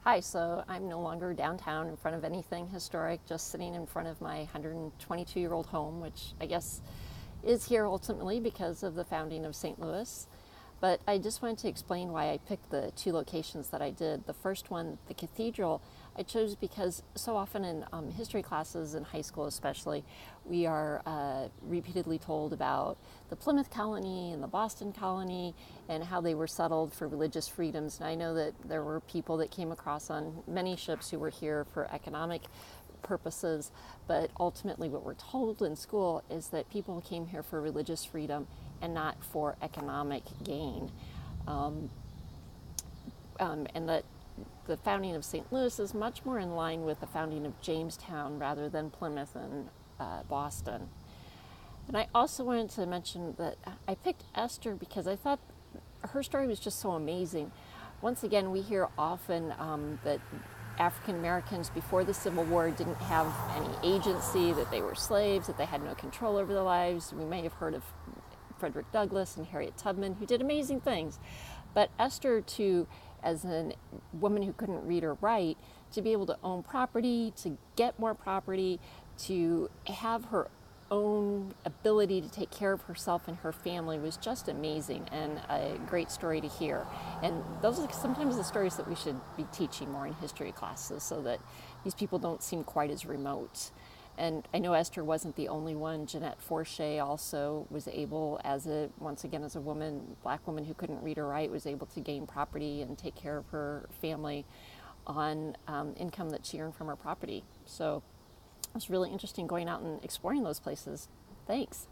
Hi, so I'm no longer downtown in front of anything historic, just sitting in front of my 122-year-old home, which I guess is here ultimately because of the founding of St. Louis. But I just wanted to explain why I picked the two locations that I did. The first one, the cathedral, I chose because so often in history classes, in high school especially, we are repeatedly told about the Plymouth colony and the Boston colony and how they were settled for religious freedoms. And I know that there were people that came across on many ships who were here for economic purposes, but ultimately what we're told in school is that people came here for religious freedom and not for economic gain. And that the founding of St. Louis is much more in line with the founding of Jamestown rather than Plymouth and Boston. And I also wanted to mention that I picked Esther because I thought her story was just so amazing. Once again, we hear often that African Americans before the Civil War didn't have any agency, that they were slaves, that they had no control over their lives. We may have heard of Frederick Douglass and Harriet Tubman, who did amazing things. But Esther, too, as a woman who couldn't read or write, to be able to own property, to get more property, to have her own ability to take care of herself and her family was just amazing and a great story to hear. And those are sometimes the stories that we should be teaching more in history classes so that these people don't seem quite as remote. And I know Esther wasn't the only one. Jeanette Forche also was able, once again as a woman, black woman who couldn't read or write, was able to gain property and take care of her family on income that she earned from her property. So it was really interesting going out and exploring those places. Thanks.